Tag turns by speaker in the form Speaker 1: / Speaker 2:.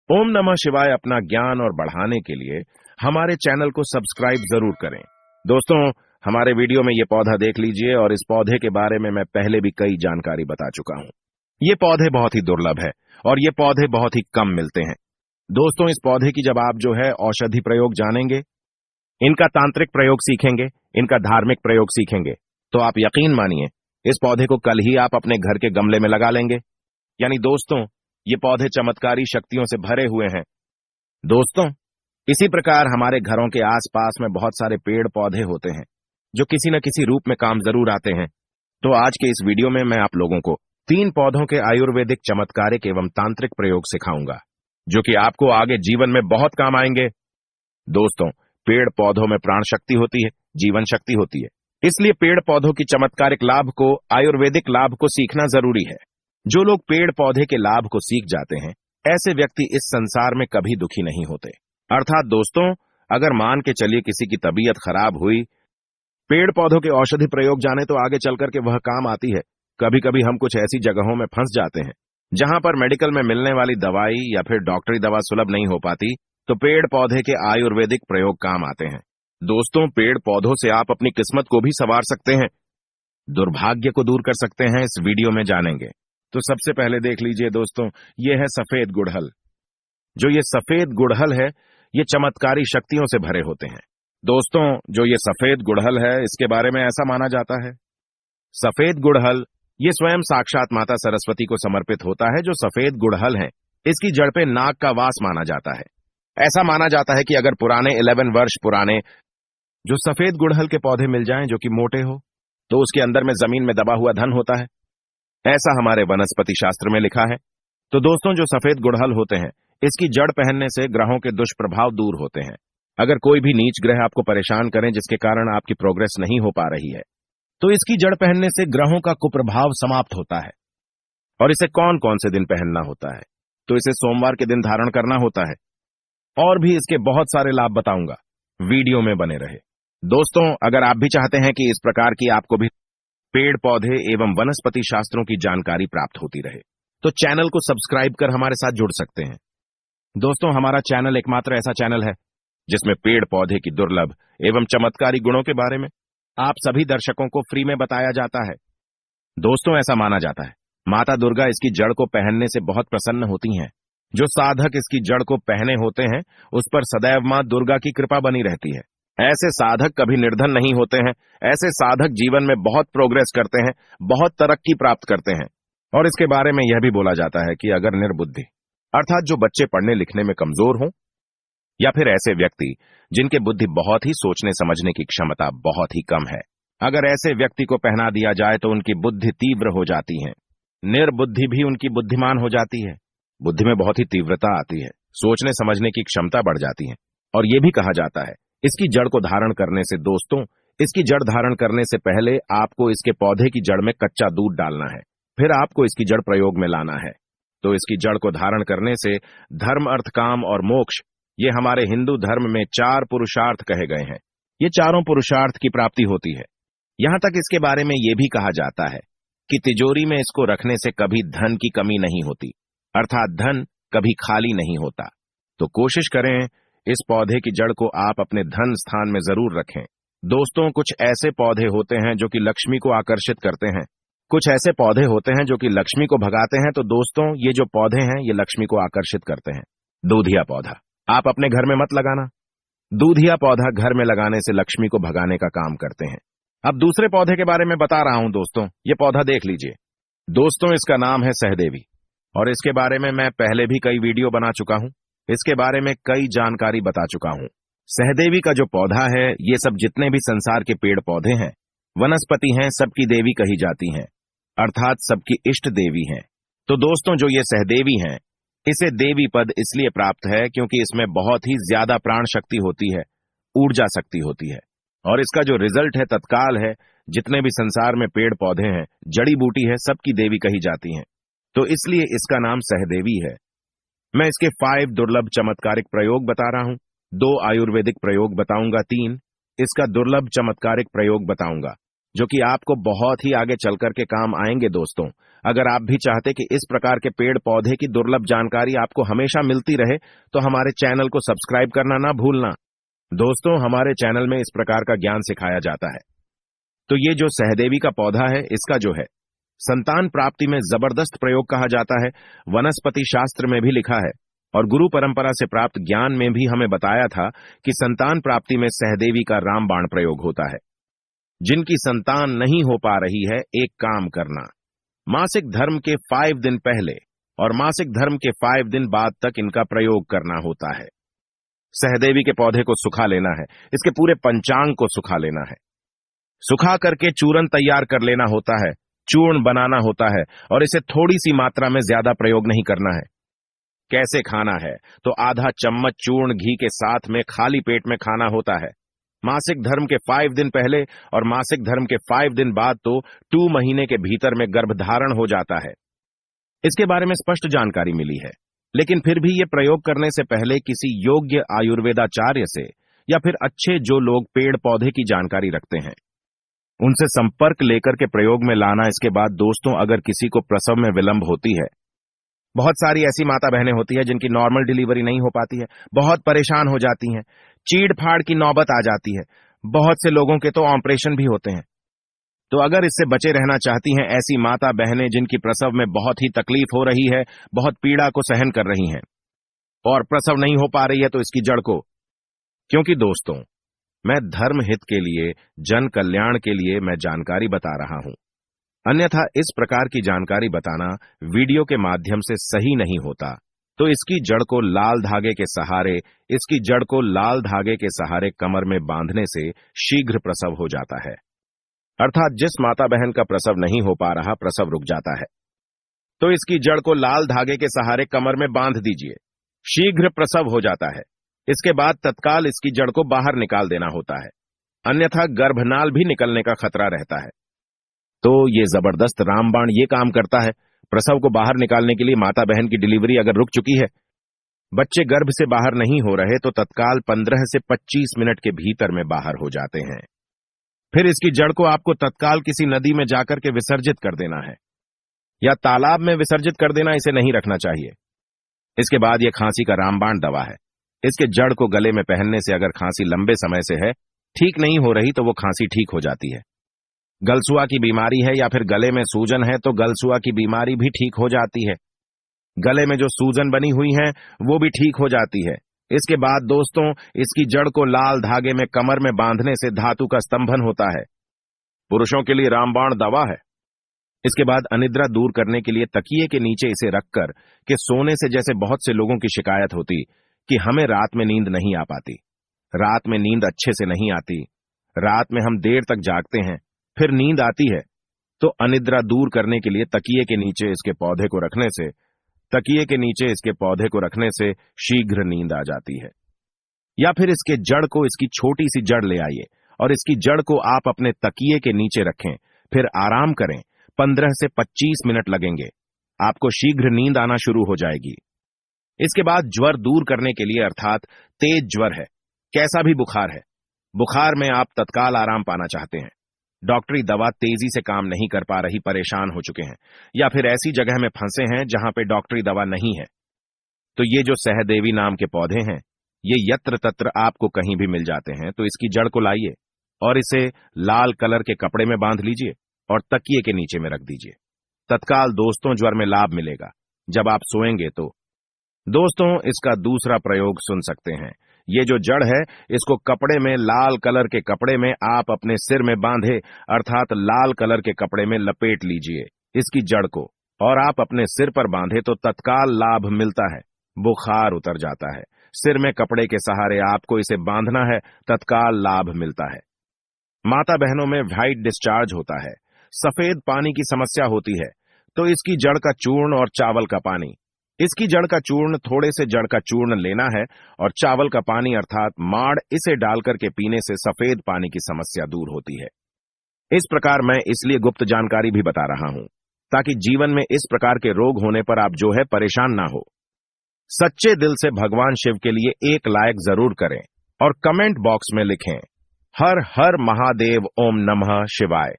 Speaker 1: ओम नमः शिवाय अपना ज्ञान और बढ़ाने के लिए हमारे चैनल को सब्सक्राइब जरूर करें। दोस्तों, हमारे वीडियो में ये पौधा देख लीजिए और इस पौधे के बारे में मैं पहले भी कई जानकारी बता चुका हूं। ये पौधे बहुत ही दुर्लभ है और ये पौधे बहुत ही कम मिलते हैं। दोस्तों, इस पौधे की जब आप जो है औषधि प्रयोग जानेंगे, इनका तांत्रिक प्रयोग सीखेंगे, इनका धार्मिक प्रयोग सीखेंगे, तो आप यकीन मानिए इस पौधे को कल ही आप अपने घर के गमले में लगा लेंगे। यानी दोस्तों, ये पौधे चमत्कारी शक्तियों से भरे हुए हैं। दोस्तों, इसी प्रकार हमारे घरों के आसपास में बहुत सारे पेड़ पौधे होते हैं जो किसी न किसी रूप में काम जरूर आते हैं। तो आज के इस वीडियो में मैं आप लोगों को 3 पौधों के आयुर्वेदिक चमत्कारिक एवं तांत्रिक प्रयोग सिखाऊंगा जो कि आपको आगे जीवन में बहुत काम आएंगे। दोस्तों, पेड़ पौधों में प्राण शक्ति होती है, जीवन शक्ति होती है, इसलिए पेड़ पौधों की चमत्कारिक लाभ को, आयुर्वेदिक लाभ को सीखना जरूरी है। जो लोग पेड़ पौधे के लाभ को सीख जाते हैं, ऐसे व्यक्ति इस संसार में कभी दुखी नहीं होते। अर्थात दोस्तों, अगर मान के चलिए किसी की तबीयत खराब हुई, पेड़ पौधों के औषधि प्रयोग जाने तो आगे चल करके वह काम आती है। कभी कभी हम कुछ ऐसी जगहों में फंस जाते हैं जहां पर मेडिकल में मिलने वाली दवाई या फिर डॉक्टरी दवा सुलभ नहीं हो पाती, तो पेड़ पौधे के आयुर्वेदिक प्रयोग काम आते हैं। दोस्तों, पेड़ पौधों से आप अपनी किस्मत को भी संवार सकते हैं, दुर्भाग्य को दूर कर सकते हैं, इस वीडियो में जानेंगे। तो सबसे पहले देख लीजिए दोस्तों, ये है सफेद गुड़हल। जो ये सफेद गुड़हल है, ये चमत्कारी शक्तियों से भरे होते हैं। दोस्तों, जो ये सफेद गुड़हल है, इसके बारे में ऐसा माना जाता है, सफेद गुड़हल ये स्वयं साक्षात माता सरस्वती को समर्पित होता है। जो सफेद गुड़हल है, इसकी जड़ पे नाग का वास माना जाता है। ऐसा माना जाता है कि अगर पुराने 11 वर्ष पुराने जो सफेद गुड़हल के पौधे मिल जाएं जो कि मोटे हो, तो उसके अंदर में जमीन में दबा हुआ धन होता है। ऐसा हमारे वनस्पति शास्त्र में लिखा है। तो दोस्तों, जो सफेद गुड़हल होते हैं, इसकी जड़ पहनने से ग्रहों के दुष्प्रभाव दूर होते हैं। अगर कोई भी नीच ग्रह आपको परेशान करें जिसके कारण आपकी प्रोग्रेस नहीं हो पा रही है, तो इसकी जड़ पहनने से ग्रहों का कुप्रभाव समाप्त होता है। और इसे कौन कौन से दिन पहनना होता है? तो इसे सोमवार के दिन धारण करना होता है। और भी इसके बहुत सारे लाभ बताऊंगा, वीडियो में बने रहे। दोस्तों, अगर आप भी चाहते हैं कि इस प्रकार की आपको भी पेड़ पौधे एवं वनस्पति शास्त्रों की जानकारी प्राप्त होती रहे, तो चैनल को सब्सक्राइब कर हमारे साथ जुड़ सकते हैं। दोस्तों, हमारा चैनल एकमात्र ऐसा चैनल है जिसमें पेड़ पौधे की दुर्लभ एवं चमत्कारी गुणों के बारे में आप सभी दर्शकों को फ्री में बताया जाता है। दोस्तों, ऐसा माना जाता है माता दुर्गा इसकी जड़ को पहनने से बहुत प्रसन्न होती हैं। जो साधक इसकी जड़ को पहने होते हैं, उस पर सदैव मां दुर्गा की कृपा बनी रहती है। ऐसे साधक कभी निर्धन नहीं होते हैं। ऐसे साधक जीवन में बहुत प्रोग्रेस करते हैं, बहुत तरक्की प्राप्त करते हैं। और इसके बारे में यह भी बोला जाता है कि अगर निर्बुद्धि अर्थात जो बच्चे पढ़ने लिखने में कमजोर हों, या फिर ऐसे व्यक्ति जिनके बुद्धि बहुत ही सोचने समझने की क्षमता बहुत ही कम है, अगर ऐसे व्यक्ति को पहना दिया जाए तो उनकी बुद्धि तीव्र हो जाती है। निर्बुद्धि भी उनकी बुद्धिमान हो जाती है। बुद्धि में बहुत ही तीव्रता आती है, सोचने समझने की क्षमता बढ़ जाती है। और यह भी कहा जाता है इसकी जड़ को धारण करने से, दोस्तों, इसकी जड़ धारण करने से पहले आपको इसके पौधे की जड़ में कच्चा दूध डालना है, फिर आपको इसकी जड़ प्रयोग में लाना है। तो इसकी जड़ को धारण करने से धर्म, अर्थ, काम और मोक्ष, ये हमारे हिंदू धर्म में 4 पुरुषार्थ कहे गए हैं। ये चारों पुरुषार्थ की प्राप्ति होती है। यहां तक इसके बारे में यह भी कहा जाता है कि तिजोरी में इसको रखने से कभी धन की कमी नहीं होती, अर्थात धन कभी खाली नहीं होता। तो कोशिश करें इस पौधे की जड़ को आप अपने धन स्थान में जरूर रखें। दोस्तों, कुछ ऐसे पौधे होते हैं जो कि लक्ष्मी को आकर्षित करते हैं, कुछ ऐसे पौधे होते हैं जो कि लक्ष्मी को भगाते हैं। तो दोस्तों, ये जो पौधे हैं, ये लक्ष्मी को आकर्षित करते हैं। दूधिया पौधा आप अपने घर में मत लगाना। दूधिया पौधा घर में लगाने से लक्ष्मी को भगाने का काम करते हैं। अब दूसरे पौधे के बारे में बता रहा हूं। दोस्तों, ये पौधा देख लीजिए। दोस्तों, इसका नाम है सहदेवी और इसके बारे में मैं पहले भी कई वीडियो बना चुका हूं। इसके बारे में कई जानकारी बता चुका हूं। सहदेवी का जो पौधा है, ये सब जितने भी संसार के पेड़ पौधे हैं, वनस्पति हैं, सबकी देवी कही जाती हैं, अर्थात सबकी इष्ट देवी हैं। तो दोस्तों, जो ये सहदेवी हैं, इसे देवी पद इसलिए प्राप्त है क्योंकि इसमें बहुत ही ज्यादा प्राण शक्ति होती है, ऊर्जा शक्ति होती है। और इसका जो रिजल्ट है तत्काल है। जितने भी संसार में पेड़ पौधे हैं, जड़ी बूटी है, सबकी देवी कही जाती हैं। तो इसलिए इसका नाम सहदेवी है। मैं इसके 5 दुर्लभ चमत्कारिक प्रयोग बता रहा हूं। 2 आयुर्वेदिक प्रयोग बताऊंगा, 3 इसका दुर्लभ चमत्कारिक प्रयोग बताऊंगा। जो कि आपको बहुत ही आगे चलकर के काम आएंगे। दोस्तों, अगर आप भी चाहते कि इस प्रकार के पेड़ पौधे की दुर्लभ जानकारी आपको हमेशा मिलती रहे, तो हमारे चैनल को सब्सक्राइब करना ना भूलना। दोस्तों, हमारे चैनल में इस प्रकार का ज्ञान सिखाया जाता है। तो ये जो सहदेवी का पौधा है, इसका जो है संतान प्राप्ति में जबरदस्त प्रयोग कहा जाता है। वनस्पति शास्त्र में भी लिखा है और गुरु परंपरा से प्राप्त ज्ञान में भी हमें बताया था कि संतान प्राप्ति में सहदेवी का रामबाण प्रयोग होता है। जिनकी संतान नहीं हो पा रही है, एक काम करना, मासिक धर्म के 5 दिन पहले और मासिक धर्म के 5 दिन बाद तक इनका प्रयोग करना होता है। सहदेवी के पौधे को सुखा लेना है, इसके पूरे पंचांग को सुखा लेना है, सुखा करके चूर्ण तैयार कर लेना होता है, चूर्ण बनाना होता है और इसे थोड़ी सी मात्रा में ज्यादा प्रयोग नहीं करना है। कैसे खाना है? तो आधा चम्मच चूर्ण घी के साथ में खाली पेट में खाना होता है। मासिक धर्म के 5 दिन पहले और मासिक धर्म के 5 दिन बाद तो 2 महीने के भीतर में गर्भधारण हो जाता है। इसके बारे में स्पष्ट जानकारी मिली है, लेकिन फिर भी ये प्रयोग करने से पहले किसी योग्य आयुर्वेदाचार्य से या फिर अच्छे जो लोग पेड़ पौधे की जानकारी रखते हैं, उनसे संपर्क लेकर के प्रयोग में लाना। इसके बाद दोस्तों, अगर किसी को प्रसव में विलंब होती है, बहुत सारी ऐसी माता बहनें होती है जिनकी नॉर्मल डिलीवरी नहीं हो पाती है, बहुत परेशान हो जाती हैं, चीड़ फाड़ की नौबत आ जाती है, बहुत से लोगों के तो ऑपरेशन भी होते हैं। तो अगर इससे बचे रहना चाहती हैं ऐसी माता बहनें जिनकी प्रसव में बहुत ही तकलीफ हो रही है, बहुत पीड़ा को सहन कर रही हैं और प्रसव नहीं हो पा रही है, तो इसकी जड़ को, क्योंकि दोस्तों मैं धर्म हित के लिए, जन कल्याण के लिए मैं जानकारी बता रहा हूं, अन्यथा इस प्रकार की जानकारी बताना वीडियो के माध्यम से सही नहीं होता। तो इसकी जड़ को लाल धागे के सहारे, इसकी जड़ को लाल धागे के सहारे कमर में बांधने से शीघ्र प्रसव हो जाता है। अर्थात जिस माता बहन का प्रसव नहीं हो पा रहा, प्रसव रुक जाता है, तो इसकी जड़ को लाल धागे के सहारे कमर में बांध दीजिए, शीघ्र प्रसव हो जाता है। इसके बाद तत्काल इसकी जड़ को बाहर निकाल देना होता है, अन्यथा गर्भनाल भी निकलने का खतरा रहता है। तो ये जबरदस्त रामबाण ये काम करता है। प्रसव को बाहर निकालने के लिए माता बहन की डिलीवरी अगर रुक चुकी है, बच्चे गर्भ से बाहर नहीं हो रहे, तो तत्काल 15 से 25 मिनट के भीतर में बाहर हो जाते हैं। फिर इसकी जड़ को आपको तत्काल किसी नदी में जाकर के विसर्जित कर देना है या तालाब में विसर्जित कर देना, इसे नहीं रखना चाहिए। इसके बाद यह खांसी का रामबाण दवा है। इसके जड़ को गले में पहनने से अगर खांसी लंबे समय से है, ठीक नहीं हो रही, तो वो खांसी ठीक हो जाती है। गलसुआ की बीमारी है या फिर गले में सूजन है, तो गलसुआ की बीमारी भी ठीक हो जाती है। गले में जो सूजन बनी हुई है वो भी ठीक हो जाती है। इसके बाद दोस्तों, इसकी जड़ को लाल धागे में कमर में बांधने से धातु का स्तंभन होता है। पुरुषों के लिए रामबाण दवा है। इसके बाद अनिद्रा दूर करने के लिए तकिए के नीचे इसे रखकर के सोने से, जैसे बहुत से लोगों की शिकायत होती कि हमें रात में नींद नहीं आ पाती, रात में नींद अच्छे से नहीं आती, रात में हम देर तक जागते हैं, फिर नींद आती है, तो अनिद्रा दूर करने के लिए तकिए के नीचे इसके पौधे को रखने से, तकिए के नीचे इसके पौधे को रखने से शीघ्र नींद आ जाती है। या फिर इसके जड़ को, इसकी छोटी सी जड़ ले आइए और इसकी जड़ को आप अपने तकिए के नीचे रखें, फिर आराम करें। 15 से 25 मिनट लगेंगे, आपको शीघ्र नींद आना शुरू हो जाएगी। इसके बाद ज्वर दूर करने के लिए, अर्थात तेज ज्वर है, कैसा भी बुखार है, बुखार में आप तत्काल आराम पाना चाहते हैं, डॉक्टरी दवा तेजी से काम नहीं कर पा रही, परेशान हो चुके हैं, या फिर ऐसी जगह में फंसे हैं जहां पे डॉक्टरी दवा नहीं है, तो ये जो सहदेवी नाम के पौधे हैं, ये यत्र तत्र आपको कहीं भी मिल जाते हैं। तो इसकी जड़ को लाइए और इसे लाल कलर के कपड़े में बांध लीजिए और तकिए के नीचे में रख दीजिए। तत्काल दोस्तों ज्वर में लाभ मिलेगा। जब आप सोएंगे तो दोस्तों इसका दूसरा प्रयोग सुन सकते हैं। ये जो जड़ है, इसको कपड़े में, लाल कलर के कपड़े में आप अपने सिर में बांधे, अर्थात लाल कलर के कपड़े में लपेट लीजिए इसकी जड़ को और आप अपने सिर पर बांधे, तो तत्काल लाभ मिलता है, बुखार उतर जाता है। सिर में कपड़े के सहारे आपको इसे बांधना है, तत्काल लाभ मिलता है। माता बहनों में व्हाइट डिस्चार्ज होता है, सफेद पानी की समस्या होती है, तो इसकी जड़ का चूर्ण और चावल का पानी, इसकी जड़ का चूर्ण, थोड़े से जड़ का चूर्ण लेना है और चावल का पानी अर्थात माड़, इसे डालकर के पीने से सफेद पानी की समस्या दूर होती है। इस प्रकार मैं इसलिए गुप्त जानकारी भी बता रहा हूं ताकि जीवन में इस प्रकार के रोग होने पर आप जो है परेशान ना हो। सच्चे दिल से भगवान शिव के लिए एक लाइक जरूर करें और कमेंट बॉक्स में लिखें हर हर महादेव ओम नमः शिवाय।